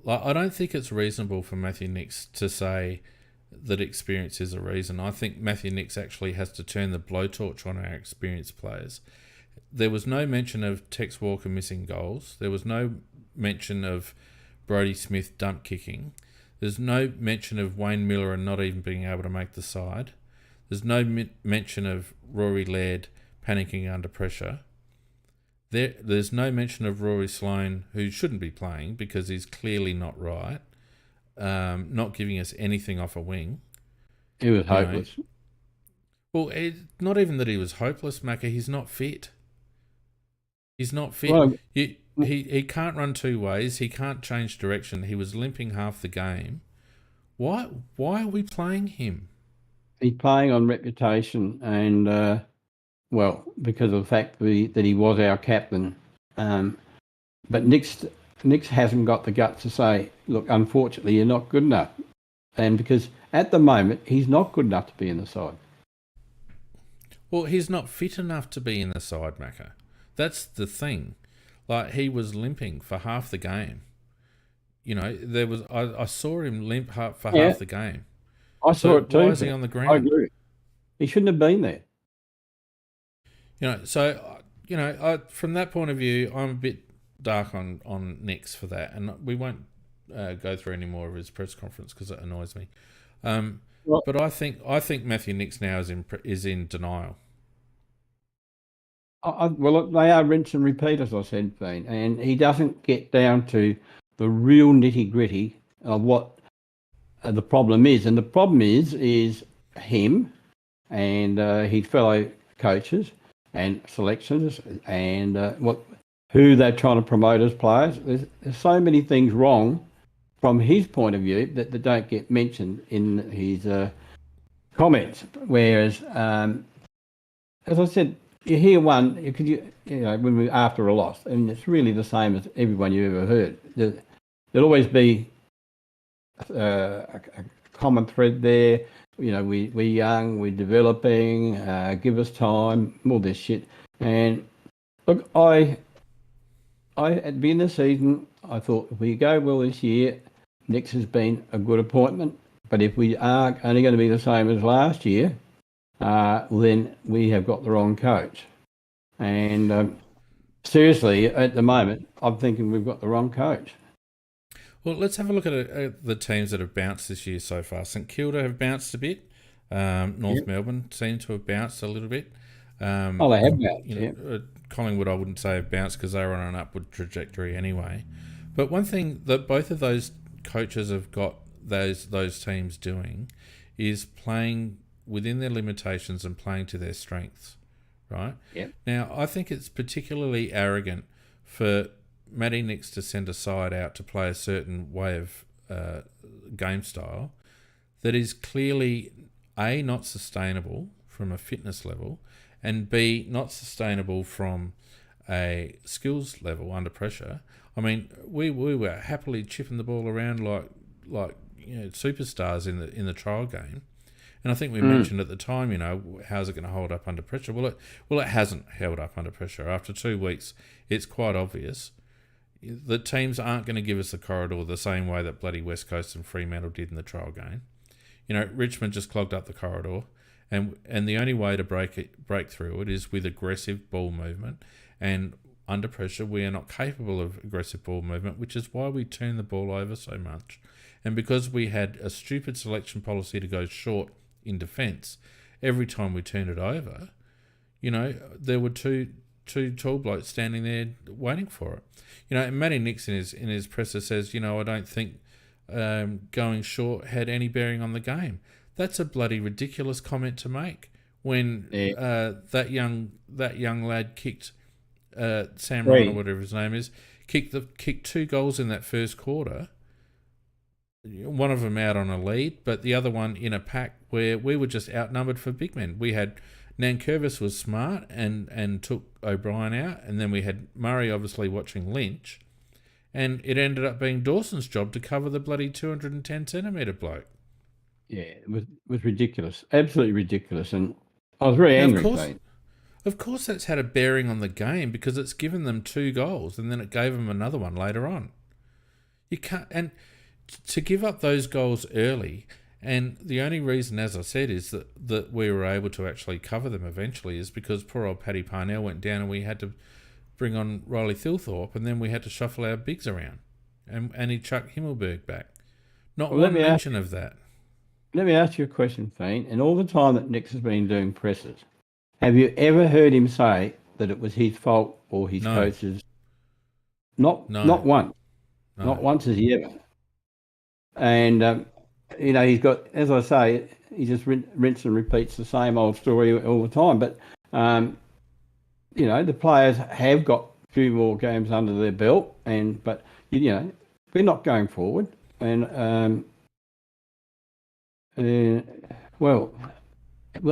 I don't think it's reasonable for Matthew Nix to say that experience is a reason. I think Matthew Nix actually has to turn the blowtorch on our experienced players. There was no mention of Tex Walker missing goals. There was no mention of Brodie Smith dump kicking. There's no mention of Wayne Miller and not even being able to make the side. There's no mention of Rory Laird panicking under pressure. There's no mention of Rory Sloane, who shouldn't be playing because he's clearly not right, not giving us anything off a wing. He was hopeless. Well, not even that he was hopeless, Macca. He's not fit. He's not fit. Well, He can't run two ways. He can't change direction. He was limping half the game. Why are we playing him? He's playing on reputation and, because of the fact that he was our captain. But Nix hasn't got the guts to say, look, unfortunately, you're not good enough. And because at the moment, he's not good enough to be in the side. Well, he's not fit enough to be in the side, Macca. That's the thing. Like, he was limping for half the game. I saw him limp half the game. I saw it too. Why is he on the ground? I agree. He shouldn't have been there. From that point of view, I'm a bit dark on Nix for that, and we won't go through any more of his press conference because it annoys me. But I think Matthew Nix now is in denial. Well, they are rinse and repeat, as I said, Dean, and he doesn't get down to the real nitty-gritty of what the problem is. And the problem is him and his fellow coaches and selections and who they're trying to promote as players. There's so many things wrong from his point of view that don't get mentioned in his comments. Whereas, as I said, you hear one, when we after a loss, and it's really the same as everyone you ever heard. There'll always be a common thread there. We're young, we're developing, give us time, all this shit. And look, at the beginning of the season, I thought if we go well this year, Nix has been a good appointment. But if we are only going to be the same as last year, then we have got the wrong coach. And seriously, at the moment, I'm thinking we've got the wrong coach. Well, let's have a look at the teams that have bounced this year so far. St Kilda have bounced a bit. North Melbourne seem to have bounced a little bit. They have bounced, Collingwood, I wouldn't say have bounced because they were on an upward trajectory anyway. But one thing that both of those coaches have got those teams doing is playing within their limitations and playing to their strengths, right? Yep. Now, I think it's particularly arrogant for Matty Nix to send a side out to play a certain way of game style that is clearly A, not sustainable from a fitness level, and B, not sustainable from a skills level under pressure. I mean, we were happily chipping the ball around like superstars in the trial game, and I think we mentioned at the time, how's it going to hold up under pressure? Well, it hasn't held up under pressure. After 2 weeks, it's quite obvious that teams aren't going to give us the corridor the same way that bloody West Coast and Fremantle did in the trial game. Richmond just clogged up the corridor, and the only way to break through it is with aggressive ball movement, and under pressure we are not capable of aggressive ball movement, which is why we turn the ball over so much. And because we had a stupid selection policy to go short in defence every time we turned it over, there were two tall blokes standing there waiting for it. And Matty Nix in his presser says, I don't think going short had any bearing on the game. That's a bloody ridiculous comment to make when that young lad kicked Sam Ryan, or whatever his name is, kicked 2 goals in that first quarter. One of them out on a lead, but the other one in a pack where we were just outnumbered for big men. We had Nankervis was smart and took O'Brien out, and then we had Murray obviously watching Lynch, and it ended up being Dawson's job to cover the bloody 210 centimetre bloke. Yeah, it was ridiculous, absolutely ridiculous, and I was very angry. Of course, that's had a bearing on the game because it's given them 2 goals, and then it gave them another one later on. You can't, and to give up those goals early, and the only reason, as I said, is that we were able to actually cover them eventually is because poor old Paddy Parnell went down and we had to bring on Riley Thilthorpe, and then we had to shuffle our bigs around, and he chucked Himmelberg back. Not one mention of that. Let me ask you a question, Fiend. And all the time that Nix has been doing presses, have you ever heard him say that it was his fault or his coach's? Not once. No. Not once has he ever. And, he's got, as I say, he just rinses and repeats the same old story all the time. But, the players have got a few more games under their belt, but we're not going forward. And, well,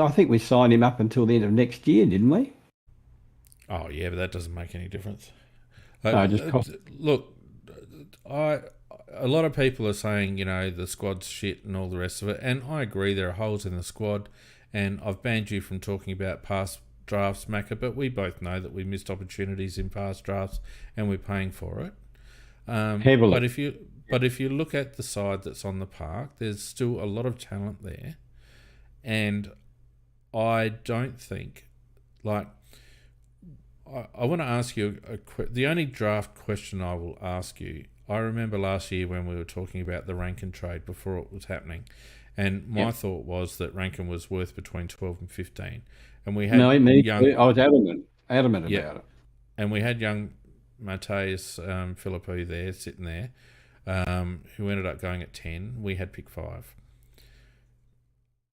I think we signed him up until the end of next year, didn't we? Oh, yeah, but that doesn't make any difference. Look, a lot of people are saying, the squad's shit and all the rest of it, and I agree there are holes in the squad, and I've banned you from talking about past drafts, Macca, but we both know that we missed opportunities in past drafts, and we're paying for it. Heavily. But if you look at the side that's on the park, there's still a lot of talent there, and I don't think, I want to ask you the only draft question I will ask you. I remember last year when we were talking about the Rankin trade before it was happening, and my thought was that Rankin was worth between 12 and 15, and we had I was adamant about it, and we had young Mateus Philippou there sitting there, who ended up going at 10. We had pick 5.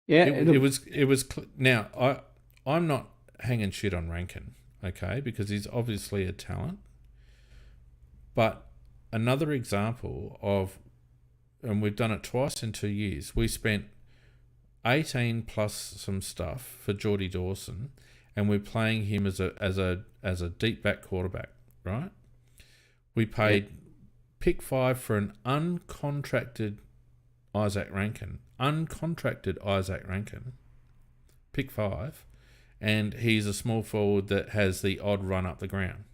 Yeah, it was. Now I'm not hanging shit on Rankin, okay, because he's obviously a talent. But another example of, and we've done it twice in 2 years. We spent 18 plus some stuff for Geordie Dawson, and we're playing him as a deep back quarterback, right? We paid pick 5 for an uncontracted Isaac Rankin, pick 5, and he's a small forward that has the odd run up the ground.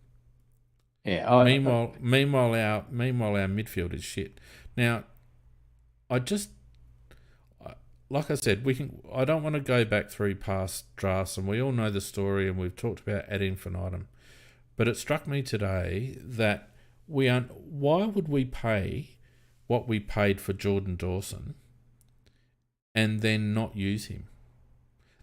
Yeah. Meanwhile, our midfield is shit. Now, like I said, I don't want to go back through past drafts, and we all know the story, and we've talked about ad infinitum. But it struck me today that why would we pay what we paid for Jordan Dawson and then not use him?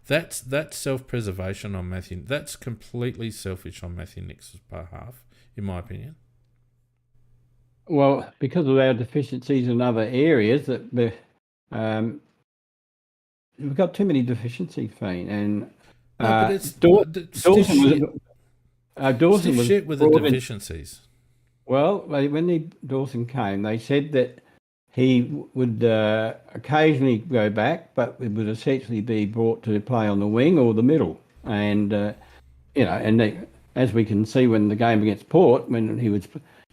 That's self-preservation on Matthew. That's completely selfish on Matthew Nix's behalf, in my opinion. Well, because of our deficiencies in other areas, we've got too many deficiencies, Fiend. And No, but it's Dawson was shit with the brought in. deficiencies. Well, when Dawson came, they said that he would occasionally go back, but it would essentially be brought to play on the wing or the middle. And as we can see when the game against Port, when he was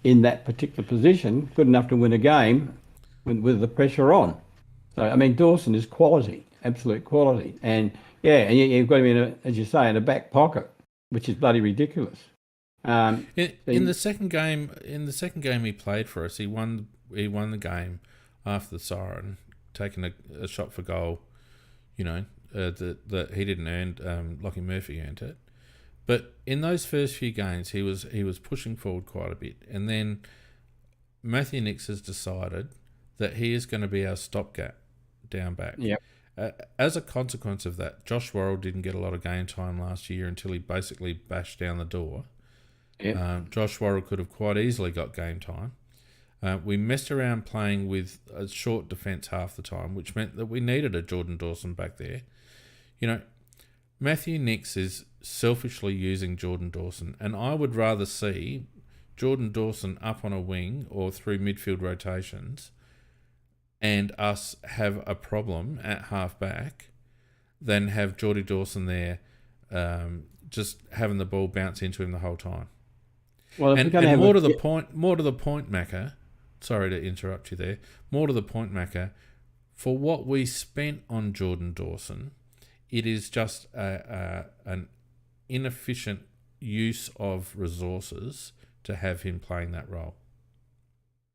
in that particular position, good enough to win a game with the pressure on. So, I mean, Dawson is quality, absolute quality. And, you've got him as you say, in a back pocket, which is bloody ridiculous. In the second game he played for us, he won the game after the siren, taking a shot for goal, that he didn't earn, Lockie Murphy earned it. But in those first few games, he was pushing forward quite a bit. And then Matthew Nix has decided that he is going to be our stopgap down back. Yep. As a consequence of that, Josh Worrell didn't get a lot of game time last year until he basically bashed down the door. Yep. Josh Worrell could have quite easily got game time. We messed around playing with a short defence half the time, which meant that we needed a Jordan Dawson back there. Matthew Nix is selfishly using Jordan Dawson, and I would rather see Jordan Dawson up on a wing or through midfield rotations and us have a problem at half back than have Jordy Dawson there just having the ball bounce into him the whole time. Well, more to the point, Macca, sorry to interrupt you there, more to the point, Macca, for what we spent on Jordan Dawson, it is just an inefficient use of resources to have him playing that role.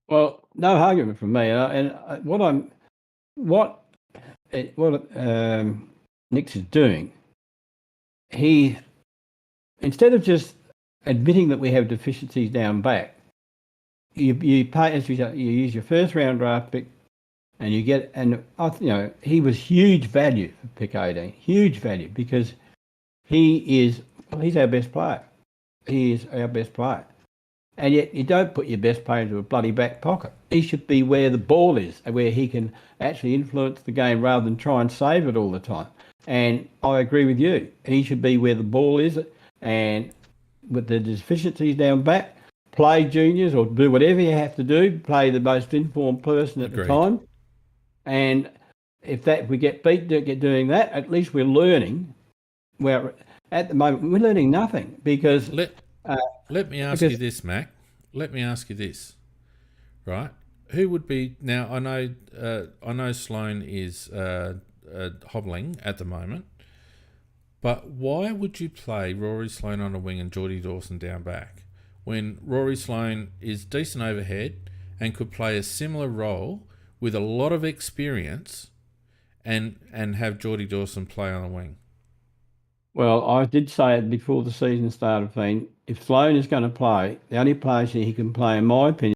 Well, no argument from me. What Nix is doing, he, instead of just admitting that we have deficiencies down back, you pay, as you use your first round draft pick, and you get, he was huge value for pick 18, huge value, because he's our best player. He is our best player. And yet you don't put your best player into a bloody back pocket. He should be where the ball is, where he can actually influence the game rather than try and save it all the time. And I agree with you. He should be where the ball is, and with the deficiencies down back, play juniors or do whatever you have to do, play the most informed person at the time. And if we get beat doing that, at least we're learning. Where at the moment we're learning nothing because. Let me ask you this, Mac. Let me ask you this, right? Who would be now? I know Sloane is hobbling at the moment, but why would you play Rory Sloane on a wing and Jordy Dawson down back when Rory Sloane is decent overhead and could play a similar role with a lot of experience, and have Jordy Dawson play on a wing? Well, I did say it before the season started, Fiend. If Sloane is going to play, the only place he can play, in my opinion,